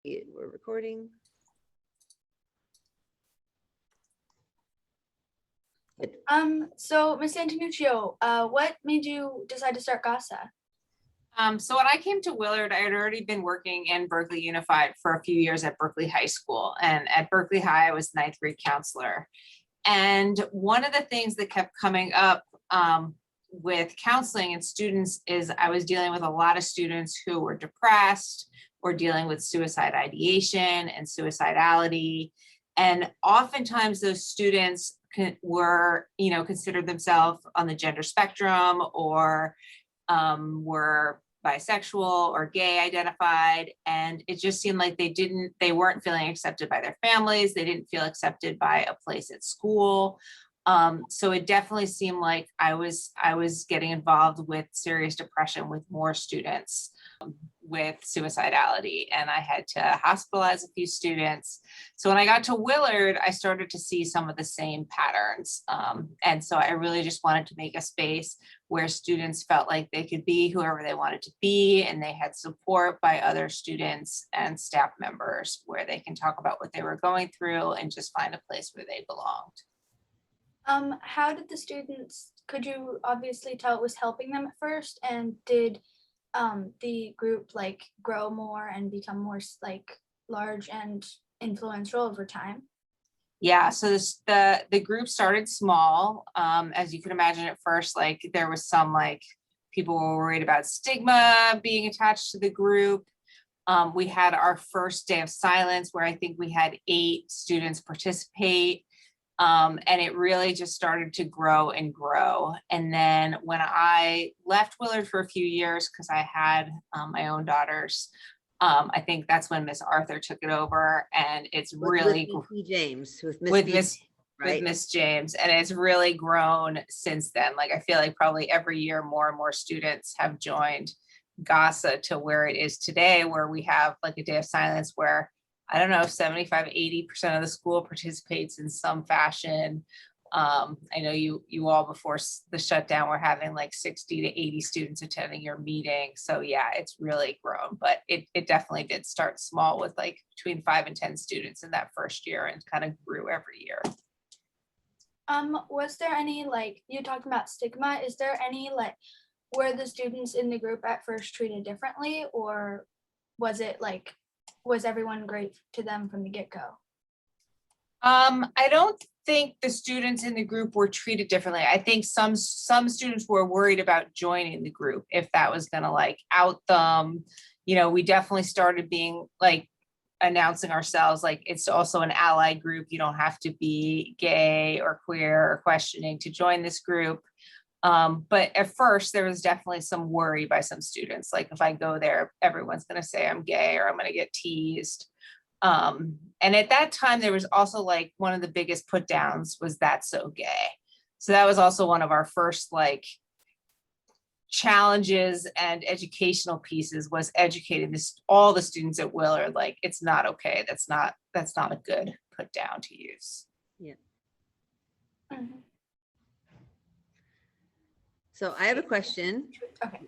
We're recording. Good. So Ms. Antonuccio, what made you decide to start GASA? So when I came to Willard, I had already been working in Berkeley Unified for a few years at Berkeley High School. And at Berkeley High, I was ninth grade counselor. And one of the things that kept coming up with counseling and students is I was dealing with a lot of students who were depressed or dealing with suicide ideation and suicidality. And oftentimes those students were, considered themselves on the gender spectrum or were bisexual or gay identified. And it just seemed like they weren't feeling accepted by their families. They didn't feel accepted by a place at school. So it definitely seemed like I was getting involved with serious depression with more students with suicidality, and I had to hospitalize a few students. So when I got to Willard, I started to see some of the same patterns. And so I really just wanted to make a space where students felt like they could be whoever they wanted to be, and they had support by other students and staff members where they can talk about what they were going through and just find a place where they belonged. How did the students, could you obviously tell it was helping them at first, and did the group grow more and become more large and influential over time? Yeah, so the group started small. As you can imagine, at first, there was some people were worried about stigma being attached to the group. We had our first day of silence where I think we had 8 students participate. And it really just started to grow and grow. And then when I left Willard for a few years, because I had my own daughters, I think that's when Miss Arthur took it over, and it's really with Miss James, and it's really grown since then. I feel like probably every year more and more students have joined GASA to where it is today, where we have a day of silence where, I don't know, 75–80% of the school participates in some fashion. I know you all before the shutdown were having 60 to 80 students attending your meeting. So yeah, it's really grown, but it definitely did start small with between 5 and 10 students in that first year and kind of grew every year. Was there any, you talked about stigma, is there any were the students in the group at first treated differently, or was it was everyone great to them from the get-go? I don't think the students in the group were treated differently. I think some students were worried about joining the group, if that was gonna out them. We definitely started being announcing ourselves it's also an ally group. You don't have to be gay or queer or questioning to join this group. But at first there was definitely some worry by some students. If I go there, everyone's going to say I'm gay or I'm going to get teased. And at that time, there was also one of the biggest put downs was "That's so gay." So that was also one of our first challenges and educational pieces, was educating all the students at Willard, it's not okay. That's not a good put down to use. Yeah. Mm-hmm. So I have a question. Okay.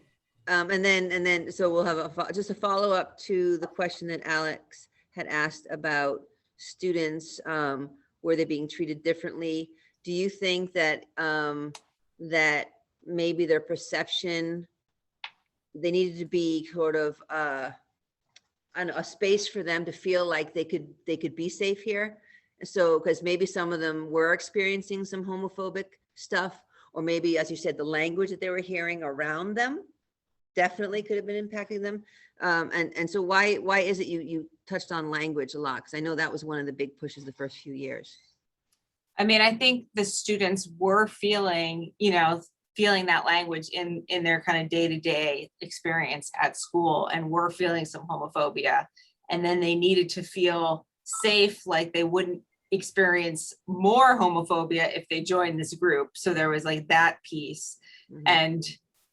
And then so we'll have just a follow up to the question that Alex had asked about students. Were they being treated differently? Do you think that that maybe their perception, they needed to be sort of a space for them to feel like they could be safe here? So because maybe some of them were experiencing some homophobic stuff, or maybe, as you said, the language that they were hearing around them definitely could have been impacting them. And so why is it you touched on language a lot? Because I know that was one of the big pushes the first few years. I mean, I think the students were feeling that language in their kind of day-to-day experience at school, and were feeling some homophobia. And then they needed to feel safe, they wouldn't experience more homophobia if they joined this group. So there was that piece. Mm-hmm.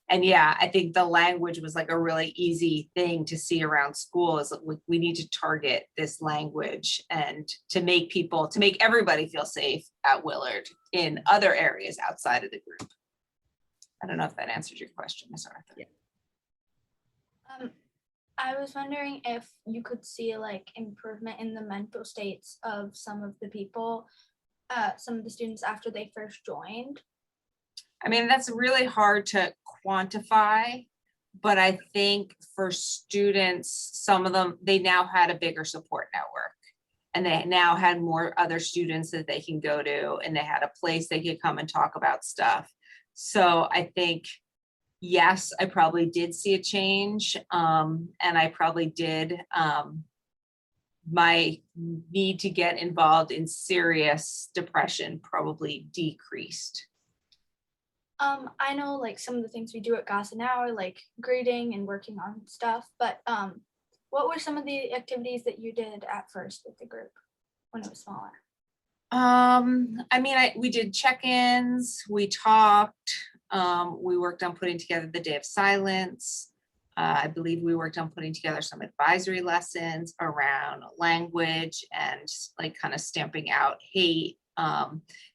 And yeah, I think the language was a really easy thing to see around school, is we need to target this language and to make everybody feel safe at Willard in other areas outside of the group. I don't know if that answers your question, Ms. Arthur. Yeah. I was wondering if you could see like improvement in the mental states of some of the people, some of the students after they first joined. I mean, that's really hard to quantify, but I think for students, some of them, they now had a bigger support network. And they now had more other students that they can go to, and they had a place they could come and talk about stuff. So I think, yes, I probably did see a change. And I probably did, my need to get involved in serious depression probably decreased. I know like some of the things we do at GASA now are like grading and working on stuff, but what were some of the activities that you did at first with the group when it was smaller? I mean, we did check-ins, we talked, we worked on putting together the day of silence. I believe we worked on putting together some advisory lessons around language and like kind of stamping out hate.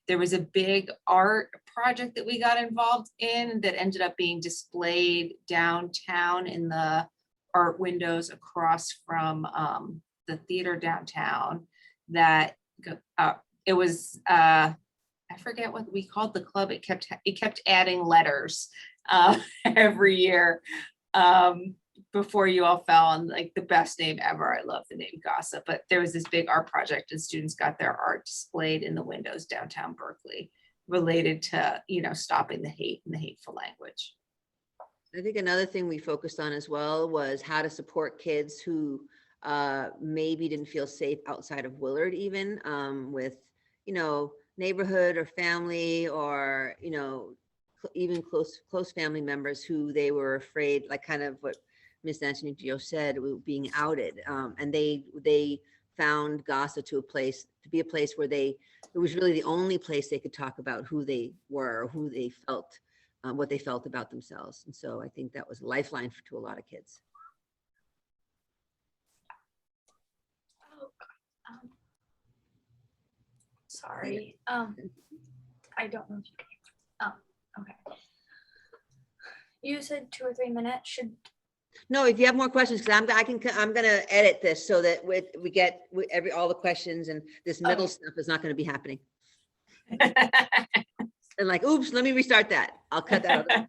There was a big art project that we got involved in that ended up being displayed downtown in the art windows across from the theater downtown. That it was I forget what we called the club. It kept adding letters every year before you all fell on like the best name ever. I love the name GASA, but there was this big art project and students got their art displayed in the windows downtown Berkeley related to, you know, stopping the hate and the hateful language. I think another thing we focused on as well was how to support kids who maybe didn't feel safe outside of Willard, even with, you know, neighborhood or family, or, you know, even close family members who they were afraid, like kind of what Ms. Antonuccio said, being outed. And they found GASA to be a place where it was really the only place they could talk about who they were, or who they felt, what they felt about themselves. And so I think that was a lifeline to a lot of kids. Sorry. I don't know if you can. Oh, okay. You said 2 or 3 minutes. No, if you have more questions, because I'm gonna edit this so that we get all the questions, and this middle stuff is not going to be happening. And like, oops, let me restart that. I'll cut that out.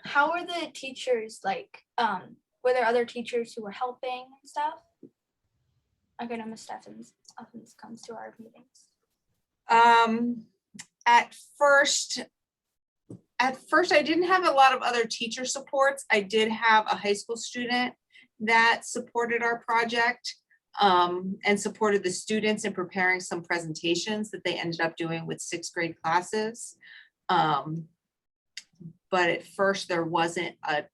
How were the teachers like? Were there other teachers who were helping and stuff? Like I know Miss Steffens often comes to our meetings. At first I didn't have a lot of other teacher supports. I did have a high school student that supported our project and supported the students in preparing some presentations that they ended up doing with 6th grade classes. But at first there wasn't a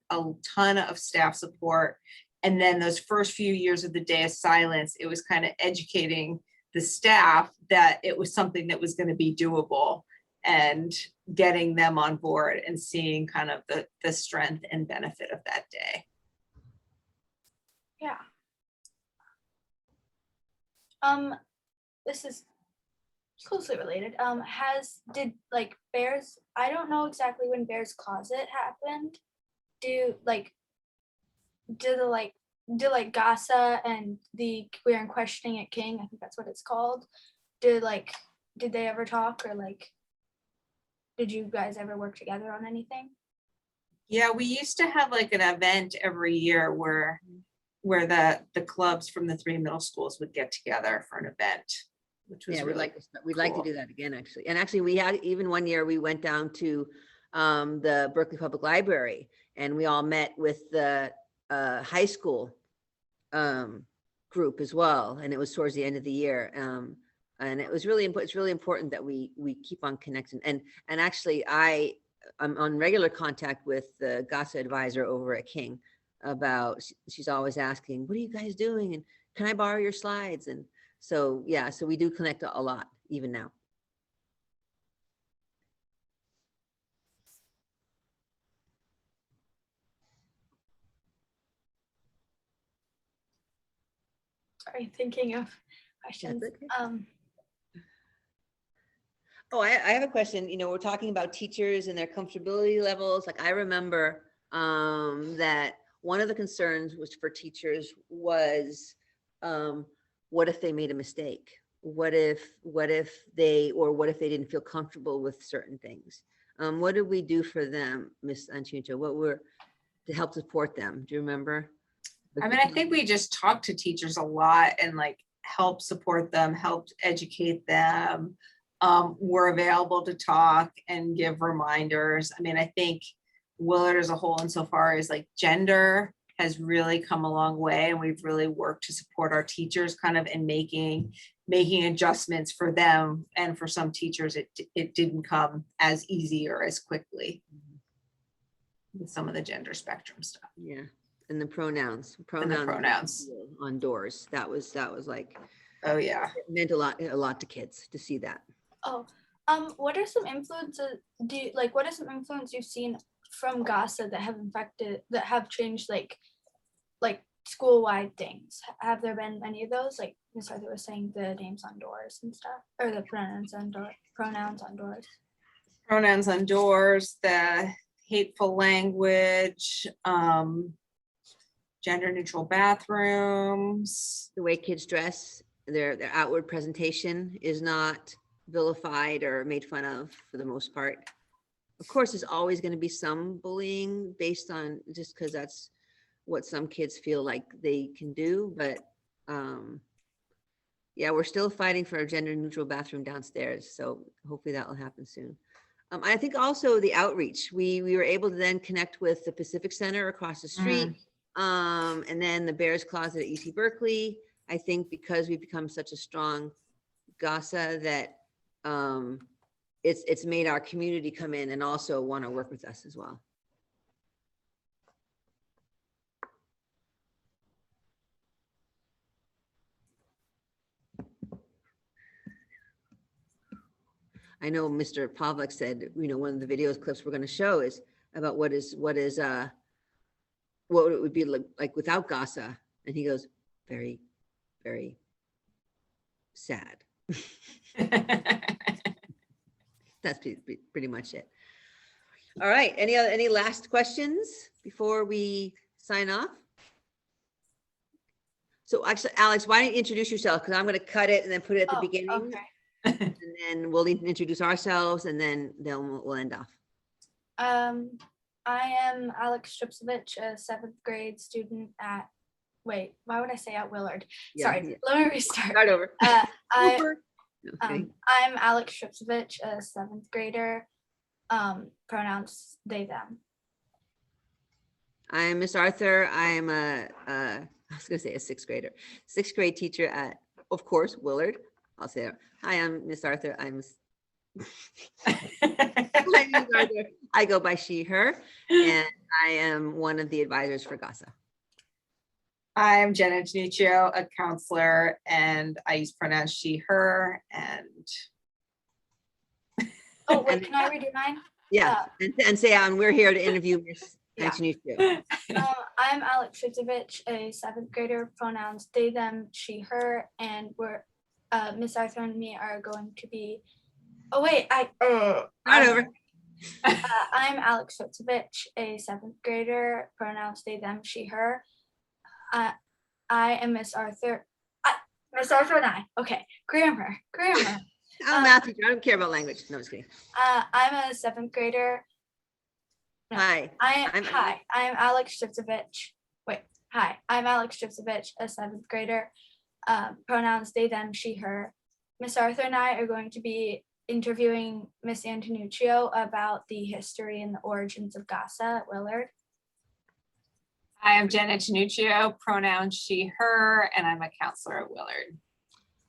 ton of staff support. And then those first few years of the day of silence, it was kind of educating the staff that it was something that was going to be doable, and getting them on board and seeing kind of the strength and benefit of that day. Yeah. This is closely related. Did like Bears, I don't know exactly when Bears Closet happened. Did GASA and the Queer and Questioning at King, I think that's what it's called. Did they ever talk, or like, did you guys ever work together on anything? Yeah, we used to have like an event every year where the clubs from the 3 middle schools would get together for an event, which was we'd like to do that again, actually. And actually, we had even one year we went down to the Berkeley Public Library, and we all met with the high school group as well, and it was towards the end of the year. And it was really important. It's really important that we keep on connecting. And actually, I'm on regular contact with the GASA advisor over at King about. She's always asking, "What are you guys doing? And can I borrow your slides?" And so yeah, so we do connect a lot even now. Sorry, thinking of questions. Okay. Oh, I have a question. You know, we're talking about teachers and their comfortability levels. Like I remember that one of the concerns was for teachers was, what if they made a mistake? What if they didn't feel comfortable with certain things? What did we do for them, Ms. Antonuccio? To help support them? Do you remember? I mean, I think we just talked to teachers a lot and like helped support them, helped educate them, were available to talk and give reminders. I mean, I think Willard as a whole, insofar as like gender, has really come a long way, and we've really worked to support our teachers kind of in making adjustments for them. And for some teachers, it didn't come as easy or as quickly with some of the gender spectrum stuff. Yeah, and the pronouns on doors. That was like, oh yeah, it meant a lot to kids to see that. Oh, what are some influences? What are some influence you've seen from GASA that have changed like school-wide things? Have there been any of those? Like Ms. Arthur was saying, the names on doors and stuff, or the pronouns on doors. Pronouns on doors, the hateful language, gender neutral bathrooms. The way kids dress, their outward presentation is not vilified or made fun of for the most part. Of course, there's always going to be some bullying based on just because that's what some kids feel like they can do. But yeah, we're still fighting for a gender neutral bathroom downstairs. So hopefully that will happen soon. I think also the outreach, we were able to then connect with the Pacific Center across the street, and then the Bears Closet at UC Berkeley. I think because we've become such a strong GASA that it's made our community come in and also want to work with us as well. I know Mr. Pavlik said, one of the videos clips we're going to show is about what it would be like without GASA. And he goes, very, very sad. That's pretty much it. All right. Any last questions before we sign off? So actually, Alex, why don't you introduce yourself? Because I'm going to cut it and then put it at the beginning. Okay. And then we'll introduce ourselves, and then we'll end off. I am Alex Tricevich, a 7th grade student at, why would I say at Willard? Yeah, Sorry, yeah. let me restart. Start over. I'm Alex Tricevich, a 7th grader. Pronouns they, them. I'm Miss Arthur. I am I was going to say a 6th grader, 6th grade teacher at, of course, Willard. I'll say it. Hi, I'm Miss Arthur. I'm Miss Arthur. I go by she, her, and I am one of the advisors for GASA. I'm Jen Antonuccio, a counselor, and I use pronouns she, her, and oh wait, can I redo mine? Yeah, and say we're here to interview Miss Antonuccio. I'm Alex Tricevich, a 7th grader. Pronouns they, them, she, her, and we're Miss Arthur and me are going to be. Oh wait, Start over. I'm Alex Tricevich, a 7th grader. Pronouns they, them, she, her. I am Miss Arthur. Miss Arthur and I. Okay, grammar. I'm math teacher. I don't care about language. No, just kidding. I'm a 7th grader. No, Hi. I'm Alex Tricevich. Hi, I'm Alex Tricevich, a 7th grader. Pronouns they, them, she, her. Miss Arthur and I are going to be interviewing Miss Antonuccio about the history and the origins of GASA at Willard. I am Jen Antonuccio, pronouns she, her, and I'm a counselor at Willard.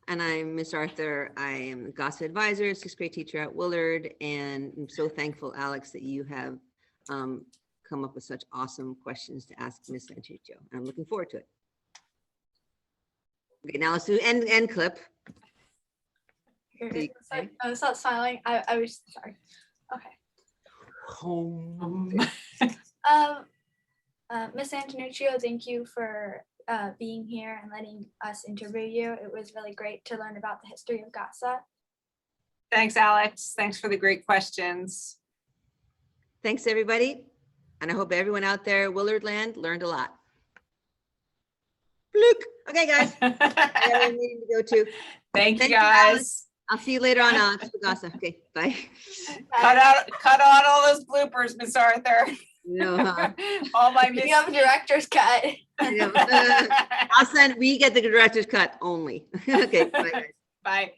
And I'm Miss Arthur. I am the GASA advisor, 6th grade teacher at Willard, and I'm so thankful, Alex, that you have come up with such awesome questions to ask Miss Antonuccio. I'm looking forward to it. Okay, now let's do end clip. I stopped smiling. I was sorry. Okay. Home. Miss Antonuccio, thank you for being here and letting us interview you. It was really great to learn about the history of GASA. Thanks, Alex. Thanks for the great questions. Thanks, everybody. And I hope everyone out there, Willard Land, learned a lot. Bloop. Okay, guys. I have a meeting to go to. Thank you, Thank you, Alex. guys. I'll see you later on, Alex with GASA. Okay, bye. Cut out all those bloopers, Miss Arthur. No, All my You have a director's cut. we get the director's cut only. Okay, bye, guys. Bye.